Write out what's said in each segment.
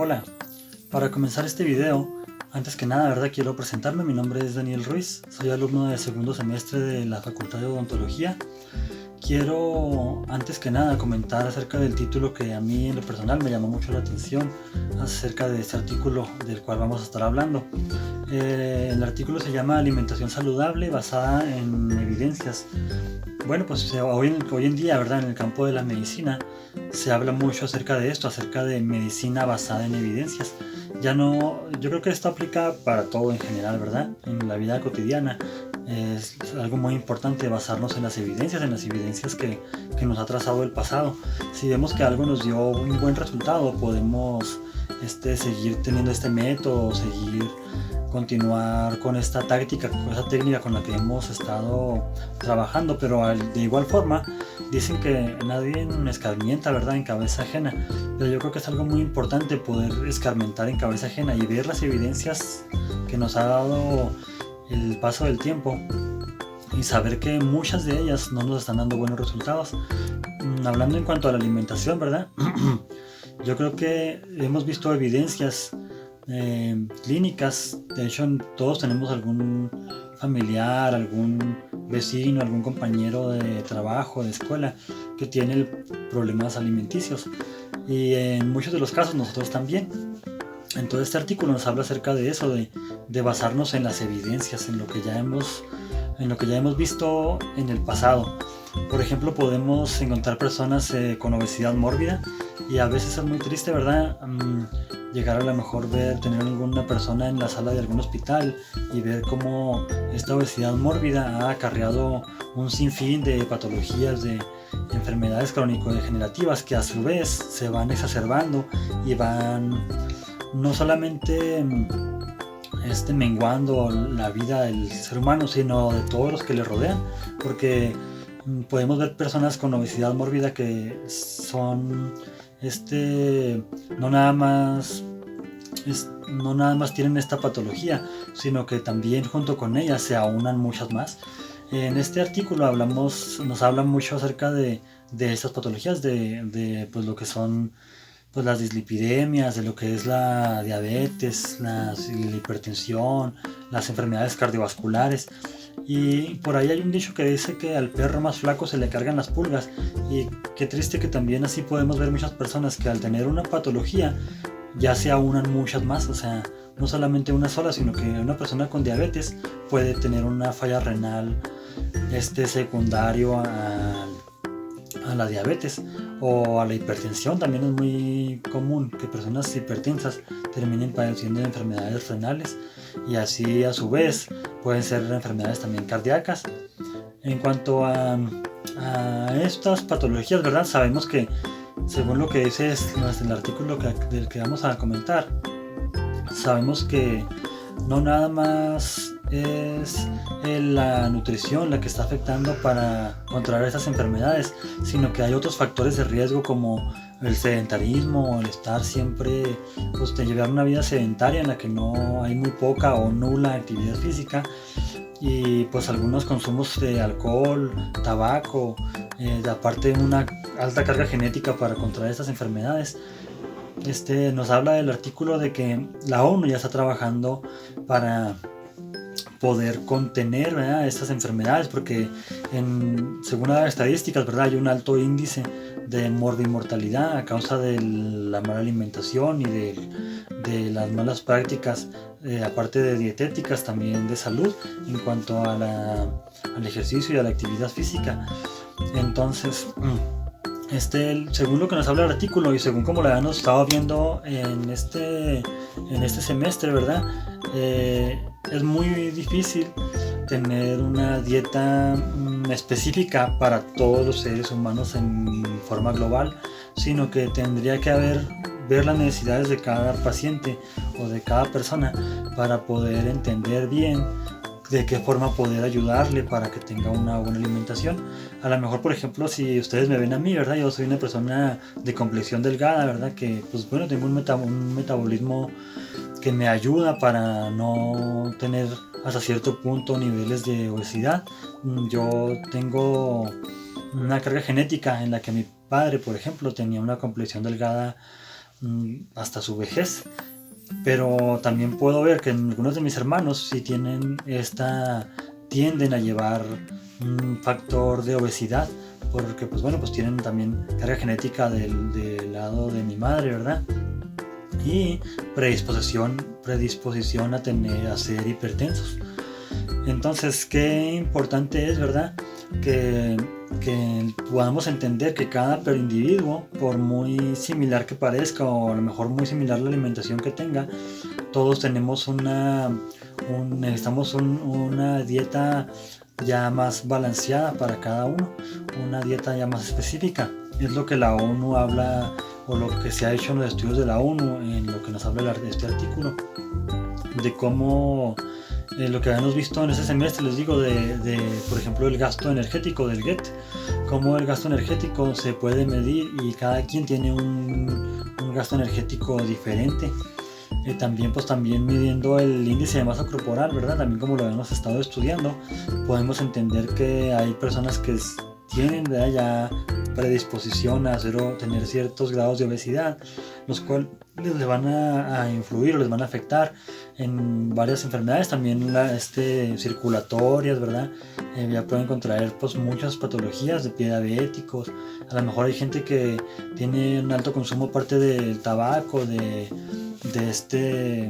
Hola, para comenzar este video, antes que nada, ¿verdad? Quiero presentarme. Mi nombre es Daniel Ruiz, soy alumno de segundo semestre de la Facultad de Odontología. Quiero, antes que nada, comentar acerca del título que a mí en lo personal me llamó mucho la atención, acerca de este artículo del cual vamos a estar hablando. El artículo se llama Alimentación saludable basada en evidencias. Bueno, pues hoy en día, ¿verdad? En el campo de la medicina se habla mucho acerca de esto, acerca de medicina basada en evidencias. Ya no, yo creo que esto aplica para todo en general, ¿verdad? En la vida cotidiana es algo muy importante basarnos en las evidencias que nos ha trazado el pasado. Si vemos que algo nos dio un buen resultado, podemos seguir teniendo este método, continuar con esta táctica, con esa técnica con la que hemos estado trabajando, pero de igual forma dicen que nadie escarmienta, ¿verdad?, en cabeza ajena. Pero yo creo que es algo muy importante poder escarmentar en cabeza ajena y ver las evidencias que nos ha dado el paso del tiempo y saber que muchas de ellas no nos están dando buenos resultados. Hablando en cuanto a la alimentación, ¿verdad? Yo creo que hemos visto evidencias clínicas. De hecho, todos tenemos algún familiar, algún vecino, algún compañero de trabajo, de escuela que tiene problemas alimenticios, y en muchos de los casos nosotros también. Entonces este artículo nos habla acerca de eso, de basarnos en las evidencias, en lo que ya hemos visto en el pasado. Por ejemplo, podemos encontrar personas con obesidad mórbida, y a veces es muy triste, ¿verdad? Llegar a lo mejor tener alguna persona en la sala de algún hospital y ver cómo esta obesidad mórbida ha acarreado un sinfín de patologías, de enfermedades crónico-degenerativas que a su vez se van exacerbando y van no solamente menguando la vida del ser humano, sino de todos los que le rodean, porque podemos ver personas con obesidad mórbida que son no nada más tienen esta patología, sino que también junto con ella se aunan muchas más. En este artículo nos habla mucho acerca de estas patologías, de pues lo que son pues las dislipidemias, de lo que es la diabetes, la hipertensión, las enfermedades cardiovasculares. Y por ahí hay un dicho que dice que al perro más flaco se le cargan las pulgas, y qué triste que también así podemos ver muchas personas que al tener una patología ya se aunan muchas más. O sea, no solamente una sola, sino que una persona con diabetes puede tener una falla renal secundario a la diabetes, o a la hipertensión. También es muy común que personas hipertensas terminen padeciendo de enfermedades renales, y así a su vez pueden ser enfermedades también cardíacas. En cuanto a estas patologías, ¿verdad? Sabemos que, según lo que dice el artículo del que vamos a comentar, sabemos que no nada más es la nutrición la que está afectando para controlar estas enfermedades, sino que hay otros factores de riesgo como el sedentarismo, el estar siempre, de llevar una vida sedentaria en la que no hay muy poca o nula actividad física, y pues algunos consumos de alcohol, tabaco, aparte de una alta carga genética para contraer estas enfermedades. Nos habla del artículo de que la ONU ya está trabajando para poder contener, ¿verdad?, estas enfermedades, porque según las estadísticas, ¿verdad?, hay un alto índice de morbimortalidad a causa de la mala alimentación y de las malas prácticas, aparte de dietéticas, también de salud en cuanto al ejercicio y a la actividad física. Entonces, según lo que nos habla el artículo y según como la hemos estado viendo en este semestre, ¿verdad?, es muy difícil tener una dieta específica para todos los seres humanos en forma global, sino que tendría que ver las necesidades de cada paciente o de cada persona para poder entender bien de qué forma poder ayudarle para que tenga una buena alimentación. A lo mejor, por ejemplo, si ustedes me ven a mí, ¿verdad?, yo soy una persona de complexión delgada, ¿verdad?, que pues bueno, tengo un metabolismo que me ayuda para no tener hasta cierto punto niveles de obesidad. Yo tengo una carga genética en la que mi padre, por ejemplo, tenía una complexión delgada hasta su vejez. Pero también puedo ver que algunos de mis hermanos sí tienden a llevar un factor de obesidad, porque pues bueno, pues tienen también carga genética del lado de mi madre, ¿verdad? Y predisposición a ser hipertensos. Entonces, qué importante es, ¿verdad? Que podamos entender que cada individuo, por muy similar que parezca, o a lo mejor muy similar la alimentación que tenga, todos tenemos necesitamos una dieta ya más balanceada para cada uno, una dieta ya más específica. Es lo que la ONU habla, o lo que se ha hecho en los estudios de la ONU, en lo que nos habla este artículo, de cómo lo que habíamos visto en ese semestre, les digo, por ejemplo, el gasto energético del GET, cómo el gasto energético se puede medir y cada quien tiene un gasto energético diferente. También midiendo el índice de masa corporal, ¿verdad? También, como lo hemos estado estudiando, podemos entender que hay personas que tienen, ¿verdad?, ya predisposición a tener ciertos grados de obesidad, los cuales les van a influir o les van a afectar en varias enfermedades, también circulatorias, ¿verdad? Ya pueden contraer pues muchas patologías de pie diabéticos. A lo mejor hay gente que tiene un alto consumo aparte del tabaco, de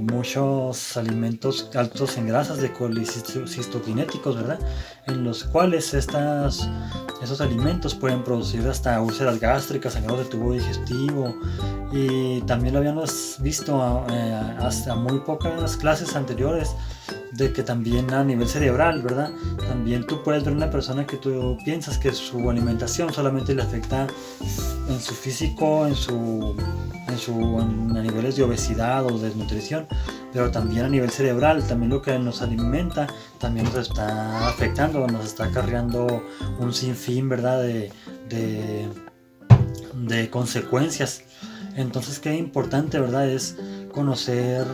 muchos alimentos altos en grasas, de colicistoquinéticos, ¿verdad? En los cuales esos alimentos pueden producir hasta úlceras gástricas, sangrado de tubo digestivo. Y también lo habíamos visto hasta muy pocas clases anteriores, de que también a nivel cerebral, ¿verdad? También tú puedes ver una persona que tú piensas que su alimentación solamente le afecta en su físico, a niveles de obesidad o desnutrición, pero también a nivel cerebral, también lo que nos alimenta también nos está afectando, nos está acarreando un sinfín, ¿verdad?, de consecuencias. Entonces, qué importante, ¿verdad?, es conocer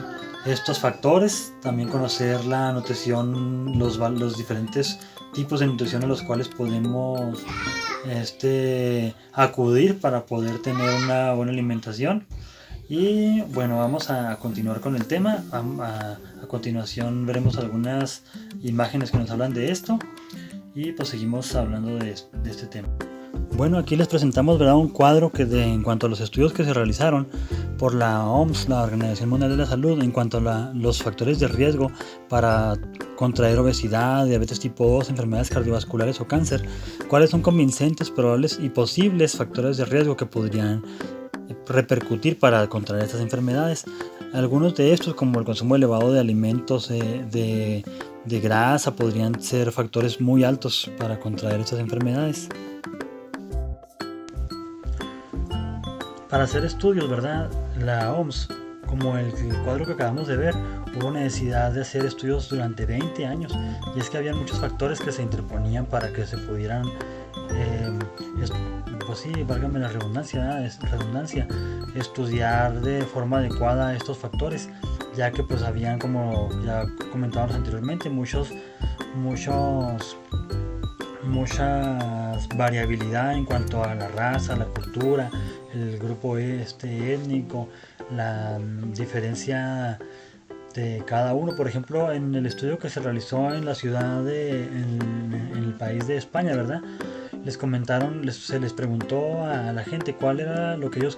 estos factores, también conocer la nutrición, los diferentes tipos de nutrición a los cuales podemos acudir para poder tener una buena alimentación. Y bueno, vamos a continuar con el tema. A continuación veremos algunas imágenes que nos hablan de esto, y pues seguimos hablando de este tema. Bueno, aquí les presentamos, ¿verdad?, un cuadro en cuanto a los estudios que se realizaron por la OMS, la Organización Mundial de la Salud, en cuanto a los factores de riesgo para contraer obesidad, diabetes tipo 2, enfermedades cardiovasculares o cáncer. ¿Cuáles son convincentes, probables y posibles factores de riesgo que podrían repercutir para contraer estas enfermedades? Algunos de estos, como el consumo elevado de alimentos de grasa, podrían ser factores muy altos para contraer estas enfermedades. Para hacer estudios, ¿verdad?, la OMS, como el cuadro que acabamos de ver, hubo necesidad de hacer estudios durante 20 años, y es que había muchos factores que se interponían para que se pudieran, pues sí, válgame la redundancia, estudiar de forma adecuada estos factores, ya que pues habían, como ya comentábamos anteriormente, mucha variabilidad en cuanto a la raza, la cultura, el grupo étnico, la diferencia de cada uno. Por ejemplo, en el estudio que se realizó en la ciudad en el país de España, ¿verdad?, se les preguntó a la gente cuál era lo que ellos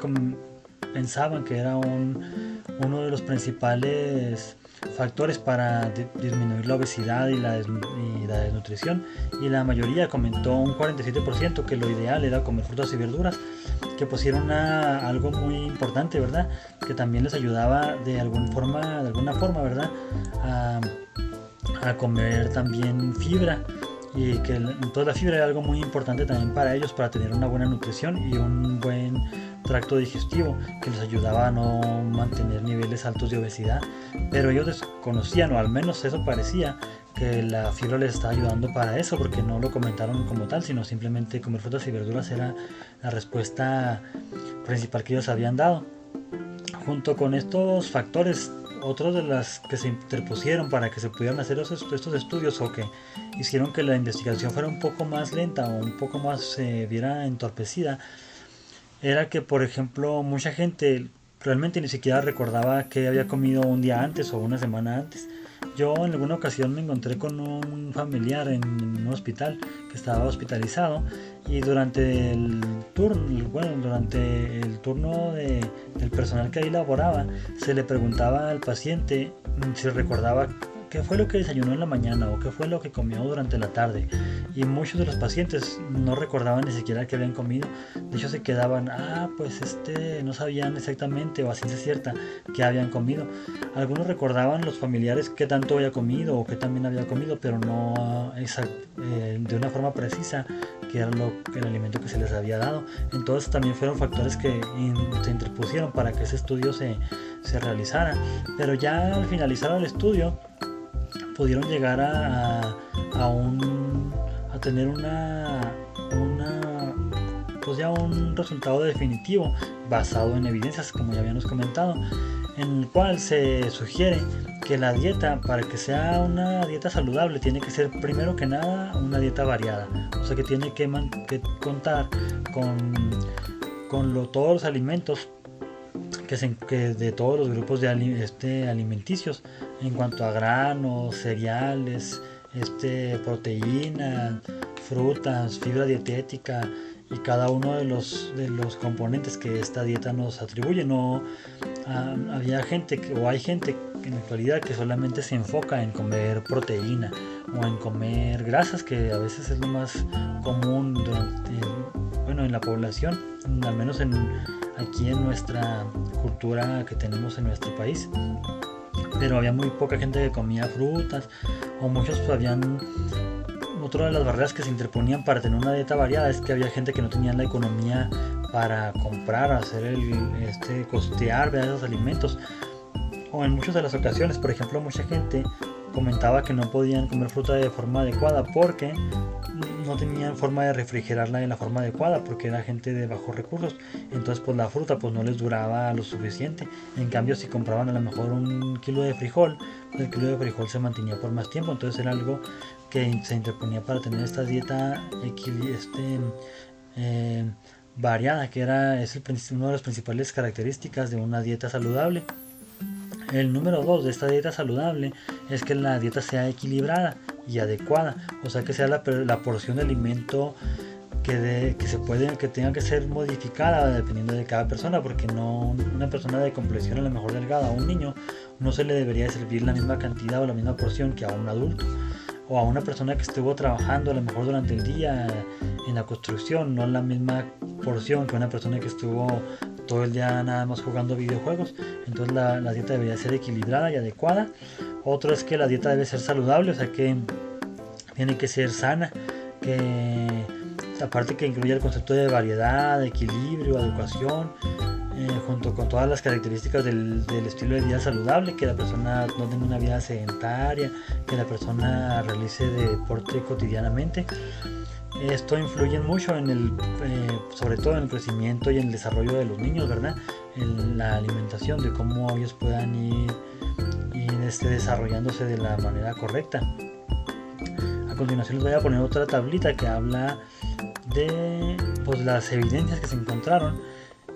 pensaban que era uno de los principales factores para disminuir la obesidad y la desnutrición, y la mayoría comentó, un 47%, que lo ideal era comer frutas y verduras, que pusieron algo muy importante, ¿verdad?, que también les ayudaba de alguna forma, ¿verdad?, a comer también fibra, y que entonces la fibra era algo muy importante también para ellos, para tener una buena nutrición y un buen tracto digestivo, que les ayudaba a no mantener niveles altos de obesidad. Pero ellos desconocían, o al menos eso parecía, que la fibra les estaba ayudando para eso, porque no lo comentaron como tal, sino simplemente comer frutas y verduras era la respuesta principal que ellos habían dado. Junto con estos factores, otros de las que se interpusieron para que se pudieran hacer estos estudios, o que hicieron que la investigación fuera un poco más lenta o un poco más se viera entorpecida, era que, por ejemplo, mucha gente realmente ni siquiera recordaba qué había comido un día antes o una semana antes. Yo en alguna ocasión me encontré con un familiar en un hospital que estaba hospitalizado, y durante el turno, bueno, durante el turno del personal que ahí laboraba, se le preguntaba al paciente si recordaba qué fue lo que desayunó en la mañana o qué fue lo que comió durante la tarde, y muchos de los pacientes no recordaban ni siquiera qué habían comido. De hecho se quedaban, pues no sabían exactamente o a ciencia cierta qué habían comido. Algunos recordaban los familiares qué tanto había comido o qué también había comido, pero no de una forma precisa que era el alimento que se les había dado. Entonces también fueron factores que se interpusieron para que ese estudio se realizara. Pero ya al finalizar el estudio pudieron llegar a tener pues ya un resultado definitivo basado en evidencias, como ya habíamos comentado, en el cual se sugiere que la dieta, para que sea una dieta saludable, tiene que ser primero que nada una dieta variada. O sea que tiene que contar con todos los alimentos que de todos los grupos de alimenticios, en cuanto a granos, cereales, proteína, frutas, fibra dietética y cada uno de los componentes que esta dieta nos atribuye. No había gente hay gente en la actualidad que solamente se enfoca en comer proteína o en comer grasas, que a veces es lo más común en la población, al menos aquí en nuestra cultura que tenemos en nuestro país. Pero había muy poca gente que comía frutas, o muchos otra de las barreras que se interponían para tener una dieta variada es que había gente que no tenía la economía para comprar, hacer costear esos alimentos. O en muchas de las ocasiones, por ejemplo, mucha gente comentaba que no podían comer fruta de forma adecuada porque no tenían forma de refrigerarla de la forma adecuada, porque era gente de bajos recursos. Entonces pues la fruta no les duraba lo suficiente. En cambio, si compraban a lo mejor un kilo de frijol, el kilo de frijol se mantenía por más tiempo. Entonces era algo que se interponía para tener esta dieta variada, que es una de las principales características de una dieta saludable. El número 2 de esta dieta saludable es que la dieta sea equilibrada y adecuada, o sea que sea la porción de alimento que tenga que ser modificada dependiendo de cada persona, porque no una persona de complexión a lo mejor delgada, a un niño no se le debería servir la misma cantidad o la misma porción que a un adulto, o a una persona que estuvo trabajando a lo mejor durante el día en la construcción, no la misma porción que una persona que estuvo todo el día nada más jugando videojuegos. Entonces la dieta debería ser equilibrada y adecuada. Otro es que la dieta debe ser saludable, o sea que tiene que ser sana, que aparte que incluya el concepto de variedad, equilibrio, adecuación, junto con todas las características del estilo de vida saludable, que la persona no tenga una vida sedentaria, que la persona realice deporte cotidianamente. Esto influye mucho sobre todo en el crecimiento y en el desarrollo de los niños, ¿verdad? En la alimentación, de cómo ellos puedan ir desarrollándose de la manera correcta. A continuación les voy a poner otra tablita que habla de las evidencias que se encontraron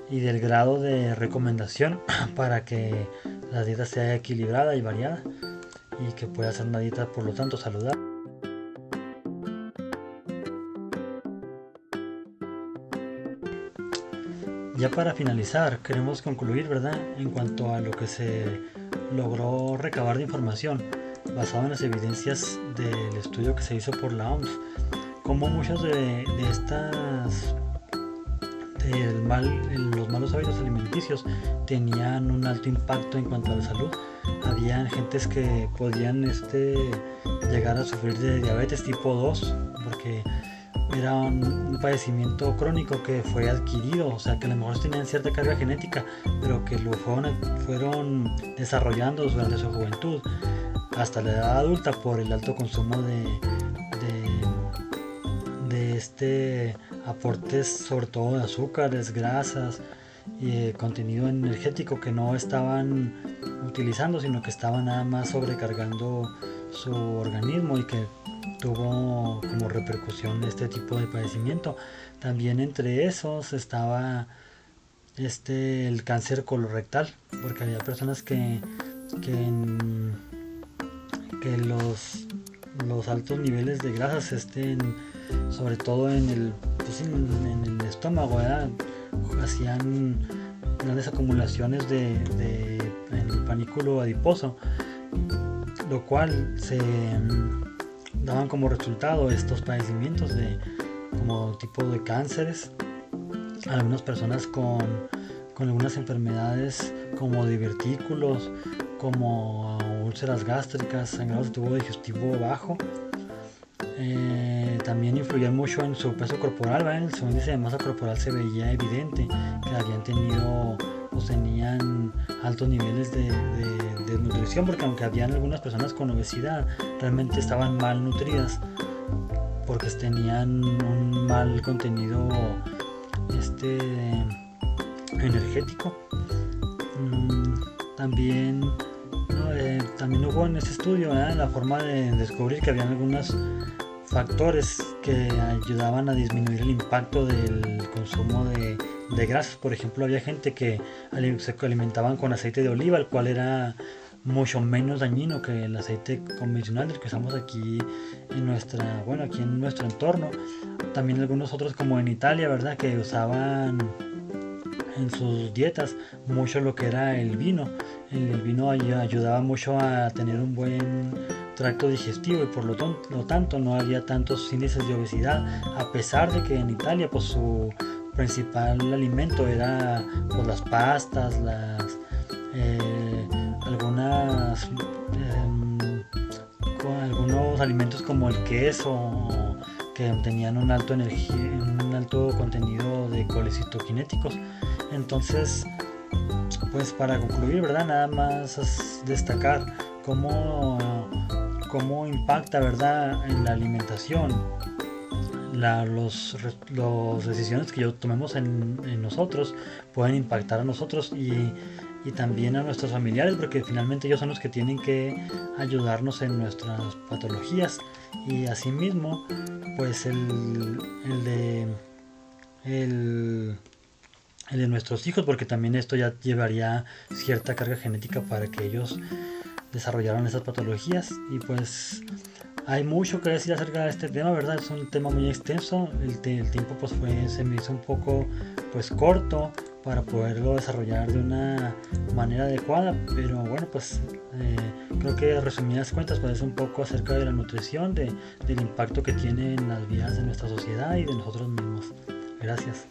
y del grado de recomendación para que la dieta sea equilibrada y variada y que pueda ser una dieta por lo tanto saludable. Ya para finalizar, queremos concluir, ¿verdad?, en cuanto a lo que se logró recabar de información basado en las evidencias del estudio que se hizo por la OMS, como muchos de los malos hábitos alimenticios tenían un alto impacto en cuanto a la salud. Habían gentes que podían llegar a sufrir de diabetes tipo 2, porque era un padecimiento crónico que fue adquirido, o sea que a lo mejor tenían cierta carga genética, pero que lo fueron desarrollando durante su juventud hasta la edad adulta por el alto consumo de aportes, sobre todo de azúcares, grasas y contenido energético que no estaban utilizando, sino que estaban nada más sobrecargando su organismo, y que tuvo como repercusión este tipo de padecimiento. También entre esos estaba el cáncer colorectal, porque había personas que, en- que los altos niveles de grasas sobre todo pues, en el estómago, ¿verdad? Hacían grandes acumulaciones en el panículo adiposo, lo cual se daban como resultado estos padecimientos como tipo de cánceres. Algunas personas con algunas enfermedades como divertículos, como úlceras gástricas, sangrados de tubo digestivo bajo. También influían mucho en su peso corporal, ¿verdad? En su índice de masa corporal se veía evidente que habían tenido o tenían altos niveles de nutrición, porque aunque habían algunas personas con obesidad, realmente estaban mal nutridas porque tenían un mal contenido este energético. También también hubo en este estudio la forma de descubrir que habían algunos factores que ayudaban a disminuir el impacto del consumo de grasas. Por ejemplo, había gente que se alimentaban con aceite de oliva, el cual era mucho menos dañino que el aceite convencional del que usamos aquí aquí en nuestro entorno. También algunos otros, como en Italia, ¿verdad?, que usaban en sus dietas mucho lo que era el vino. El vino ayudaba mucho a tener un buen tracto digestivo y por lo tanto no había tantos índices de obesidad, a pesar de que en Italia pues su principal alimento era pues las pastas, algunos alimentos como el queso, que tenían un alto contenido de colecitoquinéticos. Entonces, pues para concluir, ¿verdad?, nada más destacar cómo impacta, ¿verdad?, en la alimentación las decisiones que tomemos en nosotros pueden impactar a nosotros y también a nuestros familiares, porque finalmente ellos son los que tienen que ayudarnos en nuestras patologías. Y asimismo, pues el de nuestros hijos, porque también esto ya llevaría cierta carga genética para que ellos desarrollaran esas patologías. Y pues hay mucho que decir acerca de este tema, ¿verdad? Es un tema muy extenso. El tiempo pues se me hizo un poco pues corto para poderlo desarrollar de una manera adecuada, pero bueno, pues creo que resumidas cuentas pues es un poco acerca de la nutrición, del impacto que tiene en las vidas de nuestra sociedad y de nosotros mismos. Gracias.